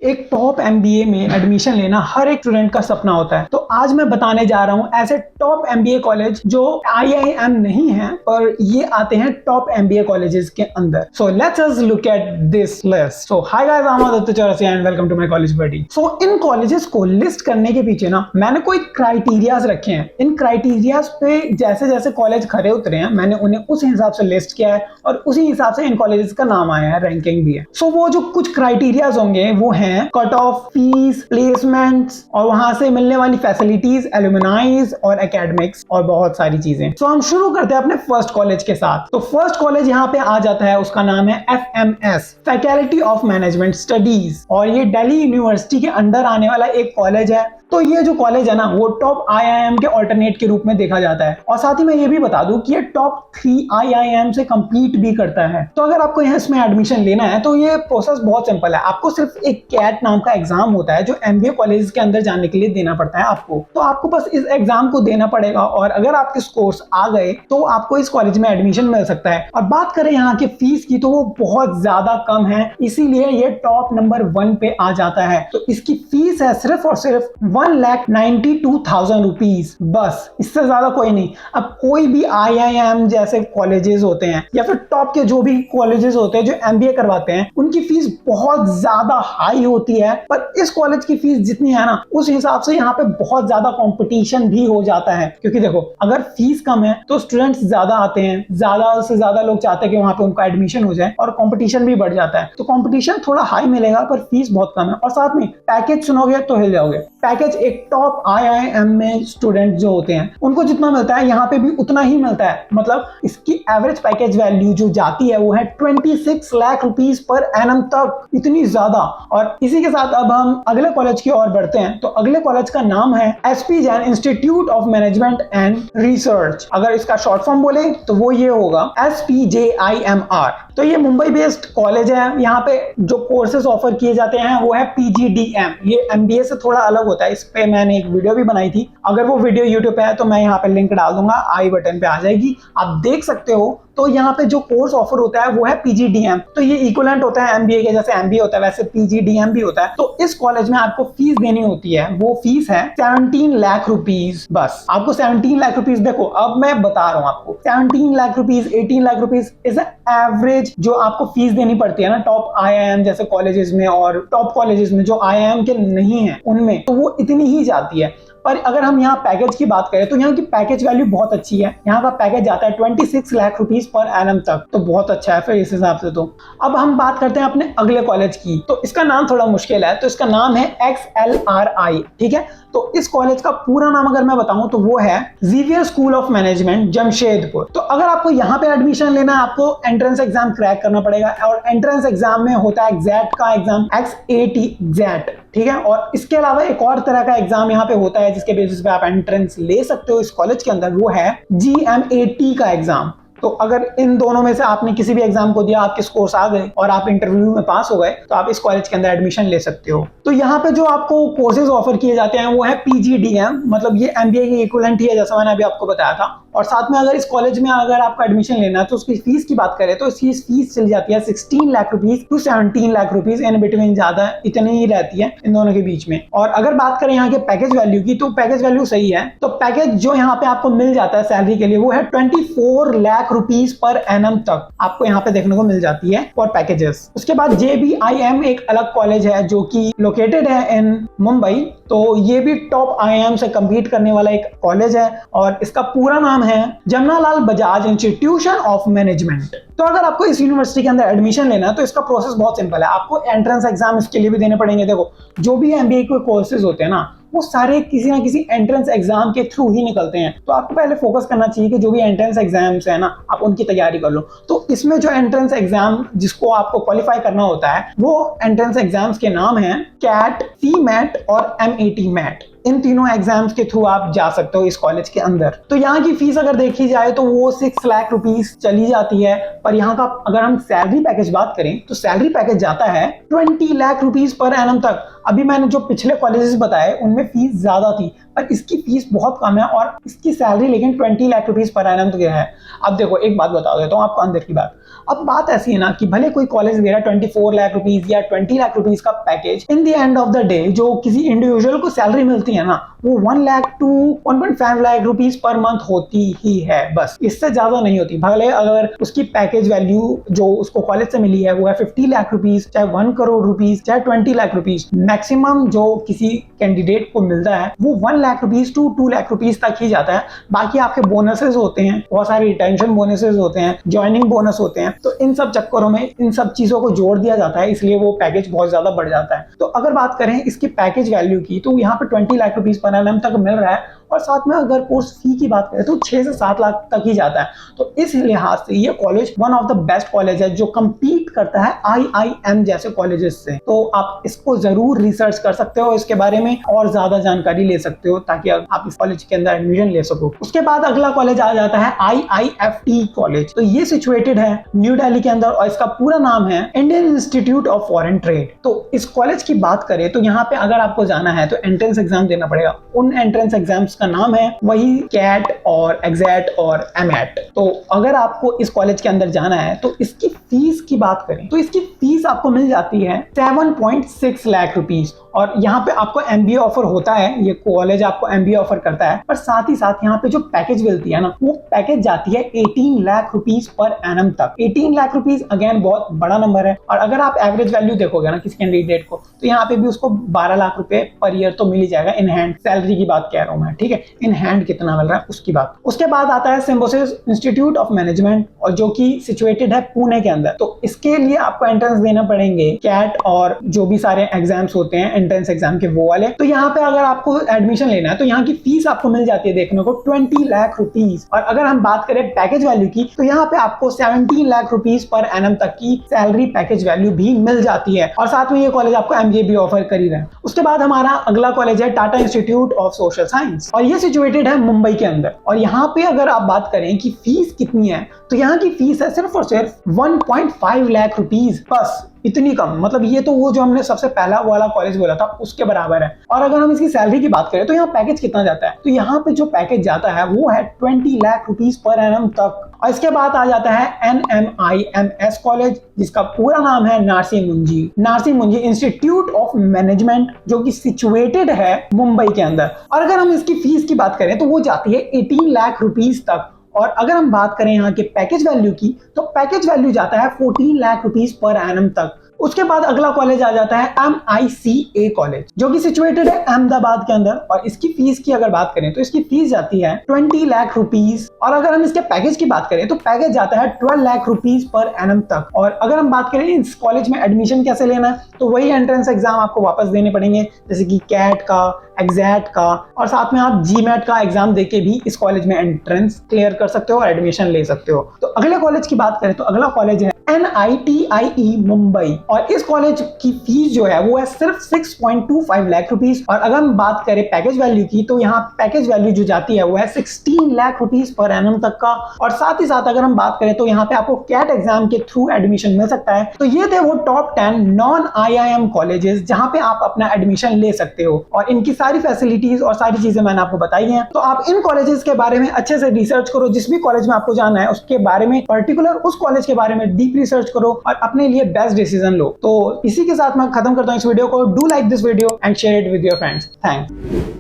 एक top MBA में admission लेना हर एक स्टूडेंट का सपना होता है। तो आज मैं बताने जा रहा हूं ऐसे टॉप एमबीए कॉलेज जो आईआईएम नहीं है पर ये आते हैं टॉप एमबीए कॉलेजेस के अंदर। So let's us look at this list. So hi guys, I am Aditya Chaurasia and welcome to my college buddy. So इन कॉलेजेस को लिस्ट करने के पीछे ना मैंने कोई क्राइटेरियाज रखे हैं। इन क्राइटेरियाज पे जैसे जैसे कॉलेज खरे उतरे हैं मैंने उन्हें उस हिसाब से लिस्ट किया है और उसी हिसाब से इन कॉलेजेस का नाम आया है, रैंकिंग भी है। सो वो जो कुछ क्राइटेरियाज होंगे वो है कट ऑफ, फीस, प्लेसमेंट्स और वहां से मिलने वाली फैसिलिटीज, एलुमनाइज और एकेडमिक्स और बहुत सारी चीजें। तो हम शुरू करते हैं अपने फर्स्ट कॉलेज के साथ। तो फर्स्ट कॉलेज यहाँ पे आ जाता है, उसका नाम है FMS, faculty of management studies, और ये दिल्ली यूनिवर्सिटी के अंडर आने वाला एक कॉलेज है। तो ये जो कॉलेज है ना वो टॉप आईआईएम के ऑल्टरनेट के रूप में देखा जाता है। और साथ ही मैं ये भी बता दूं कि ये टॉप 3 आईआईएम से कंपीट भी करता है। तो अगर आपको यहाँ इसमें एडमिशन लेना है तो ये प्रोसेस बहुत सिंपल है। आपको सिर्फ एक कैट नाम का एग्जाम होता है जो एमबीए कॉलेज के अंदर जाने के लिए देना पड़ता है आपको। तो आपको बस इस एग्जाम को देना पड़ेगा और अगर आपके स्कोर्स आ गए तो आपको इस कॉलेज में एडमिशन मिल सकता है। और बात करें यहाँ की फीस की तो वो बहुत ज्यादा कम है, इसीलिए ये टॉप नंबर 1 पे आ जाता है। तो इसकी फीस है सिर्फ और सिर्फ 1,92,000 रुपीज, बस, इससे ज्यादा कोई नहीं। अब कोई भी आईआईएम जैसे कॉलेजेस होते हैं या फिर टॉप के जो भी कॉलेजेस होते हैं जो एमबीए करवाते हैं उनकी फीस बहुत ज्यादा हाई होती है, पर इस कॉलेज की फीस जितनी है ना उस हिसाब से यहाँ पे बहुत ज्यादा कंपटीशन भी हो जाता है। क्योंकि देखो, अगर फीस कम है तो स्टूडेंट्स ज्यादा आते हैं, ज्यादा से ज्यादा लोग चाहते हैं कि वहां पे उनका एडमिशन हो जाए और कंपटीशन भी बढ़ जाता है। तो कंपटीशन थोड़ा हाई मिलेगा पर फीस बहुत कम है। और साथ में पैकेज सुनोगे तो हिल जाओगे। पैकेज एक टॉप आईआईएम में स्टूडेंट जो होते हैं उनको जितना मिलता है यहाँ पे भी उतना ही मिलता है। मतलब इसकी एवरेज पैकेज वैल्यू जो जाती है वो है 26 लाख रुपीस पर एनम तक, इतनी ज्यादा। और इसी के साथ अब हम अगले कॉलेज की ओर बढ़ते हैं। तो अगले कॉलेज का नाम है SP Jain institute of management and research. अगर इसका शॉर्ट फॉर्म बोले तो वो ये होगा SPJIMR। तो ये मुंबई बेस्ड कॉलेज है। यहाँ पे जो कोर्सेज ऑफर किए जाते हैं वो है PGDM। ये MBA से थोड़ा अलग होता है। इस पे मैंने एक वीडियो भी बनाई थी, अगर वो वीडियो YouTube पे है तो मैं यहाँ पे लिंक डाल दूंगा, आई बटन पे आ जाएगी, आप देख सकते हो। तो यहाँ पे जो कोर्स ऑफर होता है वो है PGDM। तो ये इक्विवेलेंट होता है MBA के, जैसे MBA होता है वैसे PGDM भी होता है। तो इस कॉलेज में आपको फीस देनी होती है, वो फीस है 17 लाख रुपीज, बस। आपको 17 लाख रुपीज, देखो अब मैं बता रहा हूँ आपको, 17 lakh rupees, 18 lakh rupees is average जो आपको फीस देनी पड़ती है ना टॉप आईआईएम जैसे कॉलेजेस में और टॉप कॉलेजेस में जो आईआईएम के नहीं है उनमें, तो वो इतनी ही जाती है। पर अगर हम यहाँ पैकेज की बात करें तो यहाँ की पैकेज वैल्यू बहुत अच्छी है। यहाँ का पैकेज जाता है 26 लाख रुपीस पर एनम तक, तो बहुत अच्छा है फिर इस हिसाब से। तो अब हम बात करते हैं अपने अगले कॉलेज की। तो इसका नाम थोड़ा मुश्किल है, तो इसका नाम है XLRI, ठीक है। तो इस कॉलेज का पूरा नाम अगर मैं बताऊं तो वो है Xavier School of Management Jamshedpur. तो अगर आपको यहाँ पे एडमिशन लेना है आपको एंट्रेंस एग्जाम क्रैक करना पड़ेगा। और एंट्रेंस एग्जाम में होता है एग्जैट का एग्जाम, XAT एग्जैट, ठीक है। और इसके अलावा एक और तरह का एग्जाम यहाँ पे होता है जिसके बेसिस पे आप एंट्रेंस ले सकते हो इस कॉलेज के अंदर, वो है GMAT का एग्जाम। तो अगर इन दोनों में से आपने किसी भी एग्जाम को दिया, आपके स्कोर्स आ गए और आप इंटरव्यू में पास हो गए तो आप इस कॉलेज के अंदर एडमिशन ले सकते हो। तो यहाँ पे जो आपको कोर्सेज ऑफर किए जाते हैं वो है PGDM, मतलब ये MBA की इक्विवेलेंट ही है जैसा मैंने अभी आपको बताया था। और साथ में अगर इस कॉलेज में अगर आपको एडमिशन लेना है तो उसकी फीस की बात करें तो इसकी फीस चली जाती है 16 lakh rupees to 17 lakh rupees, in between, ज्यादा इतनी ही रहती है इन दोनों के बीच में। और अगर बात करें यहाँ के पैकेज वैल्यू की तो पैकेज वैल्यू सही है। तो पैकेज जो यहाँ पे आपको मिल जाता है सैलरी के लिए वो है 24 लाख रुपीज पर एनम तक आपको यहाँ पे देखने को मिल जाती है फॉर पैकेजेस। उसके बाद JBIM एक अलग कॉलेज है जो कि लोकेटेड है इन मुंबई। तो ये भी टॉप आईआईएम से कंपीट करने वाला एक कॉलेज है और इसका पूरा नाम है Jamnalal Bajaj institution of management. तो अगर आपको इस यूनिवर्सिटी के अंदर एडमिशन लेना है तो इसका प्रोसेस बहुत सिंपल है। आपको एंट्रेंस एग्जाम इसके लिए भी देने पड़ेंगे। देखो, जो भी MBA के कोर्सेज होते हैं ना वो सारे किसी ना किसी एंट्रेंस एग्जाम के थ्रू ही निकलते हैं। तो आपको पहले फोकस करना चाहिए कि जो भी एंट्रेंस एग्जाम्स है ना आप उनकी तैयारी कर लो। तो इसमें जो एंट्रेंस एग्जाम जिसको आपको क्वालिफाई करना होता है वो एंट्रेंस एग्जाम्स के नाम है CAT, CMAT और MAT। इन तीनों एग्जाम्स के थ्रू आप जा सकते हो इस कॉलेज के अंदर। तो यहाँ की फीस अगर देखी जाए तो वो 6 लाख रुपीस चली जाती है। पर यहाँ का अगर हम सैलरी पैकेज बात करें तो सैलरी पैकेज जाता है 20 लाख रुपीस पर एनम तक। अभी मैंने जो पिछले कॉलेजेस बताए उनमें फीस ज्यादा थी और इसकी फीस बहुत कम है और इसकी सैलरी लेकिन 20 लाख रुपीस पर एनम तो है। अब देखो एक बात बता देता हूँ आपको अंदर की बात। अब बात ऐसी है ना कि भले कोई कॉलेज दे रहा है 24 लाख रुपीस या 20 लाख रुपीस का package, in the end of the day जो किसी इंडिविजुअल को सैलरी मिलती है ना वो 1 lakh to 1.5 lakh rupees per month होती ही है, बस इससे ज्यादा नहीं होती। भले अगर उसकी पैकेज वैल्यू जो उसको कॉलेज से मिली है वो है 50 लाख रुपीस, चाहे 1 करोड़ रुपीस, चाहे 20 लाख रुपीस, मैक्सिमम जो किसी कैंडिडेट को मिलता है वो 1 lakh rupees to 2 lakh rupees तक ही जाता है। बाकी आपके बोनसेस होते हैं, बहुत सारे रिटेंशन बोनसेस होते हैं, ज्वाइनिंग बोनस होते हैं, तो इन सब चक्करों में इन सब चीजों को जोड़ दिया जाता है, इसलिए वो पैकेज बहुत ज्यादा बढ़ जाता है। तो अगर बात करें इसकी पैकेज वैल्यू की तो यहाँ पे 20 लाख रुपीस पर एनम तक मिल रहा है और साथ में अगर कोर्स फी की बात करें तो 6 से 7 लाख तक ही जाता है। तो इस लिहाज से ये college one of the best college है जो कम्पीट करता है IIM जैसे कॉलेजेस से। तो आप इसको जरूर रिसर्च कर सकते हो, इसके बारे में और ज्यादा जानकारी ले सकते हो ताकि आप इस कॉलेज के अंदर एडमिशन ले सको। उसके बाद अगला कॉलेज आ जाता है IIFT कॉलेज। तो ये सिचुएटेड है न्यू दिल्ली के अंदर और इसका पूरा नाम है Indian institute of foreign trade. तो इस कॉलेज की बात करें तो यहाँ पे अगर आपको जाना है तो एंट्रेंस एग्जाम देना पड़ेगा। उन एंट्रेंस एग्जाम्स का नाम है वही कैट और एग्जैट और एमएट। तो अगर आपको इस कॉलेज के अंदर जाना है तो इसकी फीस की बात करें तो इसकी फीस आपको मिल जाती है 7.6 लाख रुपीस और यहाँ पे आपको MBA ऑफर होता है, ये कॉलेज आपको MBA ऑफर करता है। पर साथ ही साथ यहाँ पे जो पैकेज मिलती है ना वो पैकेज जाती है 18 लाख रुपीस पर एनम तक। 18 लाख रुपीस अगेन बहुत बड़ा नंबर है और अगर आप एवरेज वैल्यू देखोगे ना किसी कैंडिडेट को तो यहाँ पे भी उसको 12 लाख रुपए पर ईयर तो मिल ही जाएगा इन हैंड। सैलरी की बात कह रहा हूँ मैं, ठीक है, इन हैंड कितना मिल रहा है उसकी बात। उसके बाद आता है सिम्बोसिस इंस्टीट्यूट ऑफ मैनेजमेंट और जो कि सिचुएटेड है पुणे के अंदर। तो इसके लिए आपको एंट्रेंस देना पड़ेंगे कैट और जो भी सारे एग्जाम्स होते हैं एंट्रेंस एग्जाम के वो वाले। तो यहाँ पे अगर आपको एडमिशन लेना है तो यहाँ की फीस आपको मिल जाती है देखने को 20 लाख रुपीस और अगर हम बात करें पैकेज वैल्यू की तो यहाँ पे आपको 17 लाख रुपीस पर एनम तक की सैलरी पैकेज वैल्यू भी मिल जाती है और साथ में ये कॉलेज आपको MBA भी ऑफर कर ही रहा है। उसके बाद हमारा अगला कॉलेज है Tata institute of social science और ये सिचुएटेड है मुंबई के अंदर। और यहाँ पे अगर आप बात करें कि फीस कितनी है तो यहाँ की फीस है सिर्फ और सिर्फ 1.5 लाख रुपीस, बस इतनी कम। मतलब ये तो वो जो हमने सबसे पहला वाला कॉलेज बोला था उसके बराबर है। और अगर हम इसकी सैलरी की बात करें तो यहाँ पैकेज कितना जाता है तो यहाँ पे जो पैकेज जाता है वो है 20 लाख रुपीस पर एनम तक। और इसके बाद आ जाता है NMIMS कॉलेज जिसका पूरा नाम है नार्सी मुंजी इंस्टीट्यूट ऑफ मैनेजमेंट जो कि सिचुएटेड है मुंबई के अंदर। और अगर हम इसकी फीस की बात करें तो वो जाती है 18 लाख रुपीस तक। और अगर हम बात करें यहाँ के पैकेज वैल्यू की तो पैकेज वैल्यू जाता है 14 लाख रुपीस पर एनम तक। उसके बाद अगला कॉलेज आ जाता है MICA कॉलेज जो कि सिचुएटेड है अहमदाबाद के अंदर और इसकी फीस की अगर बात करें तो इसकी फीस जाती है 20 लाख रुपीस। और अगर हम इसके पैकेज की बात करें तो पैकेज जाता है 12 लाख रुपीस पर एनम तक। और अगर हम बात करें इस कॉलेज में एडमिशन कैसे लेना है तो वही एंट्रेंस एग्जाम आपको वापस देने पड़ेंगे जैसे कि कैट का, एग्जैट का और साथ में आप GMAT का एग्जाम देके भी इस कॉलेज में एंट्रेंस क्लियर कर सकते हो और एडमिशन ले सकते हो। तो अगले कॉलेज की बात करें तो अगला कॉलेज है NITIE मुंबई और इस कॉलेज की फीस जो है वो है सिर्फ 6.25 लाख रुपीस। और अगर हम बात करें पैकेज वैल्यू की तो यहाँ पैकेज वैल्यू जो जाती है वो है 16 लाख रुपीस पर एनम तक का। और साथ ही साथ अगर हम बात करें तो यहाँ पे आपको कैट एग्जाम के थ्रू एडमिशन मिल सकता है। तो ये थे वो टॉप 10 नॉन IIM कॉलेजेस जहाँ पे आप अपना एडमिशन ले सकते हो और इनकी सारी फैसिलिटीज और सारी चीजें मैंने आपको बताई हैं। तो आप इन कॉलेजेस के बारे में अच्छे से रिसर्च करो, जिस भी कॉलेज में आपको जाना है उसके बारे में पर्टिकुलर उस कॉलेज के बारे में डीप रिसर्च करो और अपने लिए बेस्ट डिसीजन लो। तो इसी के साथ मैं खत्म करता हूँ इस वीडियो को। Do like this video and share it with your friends. Thanks.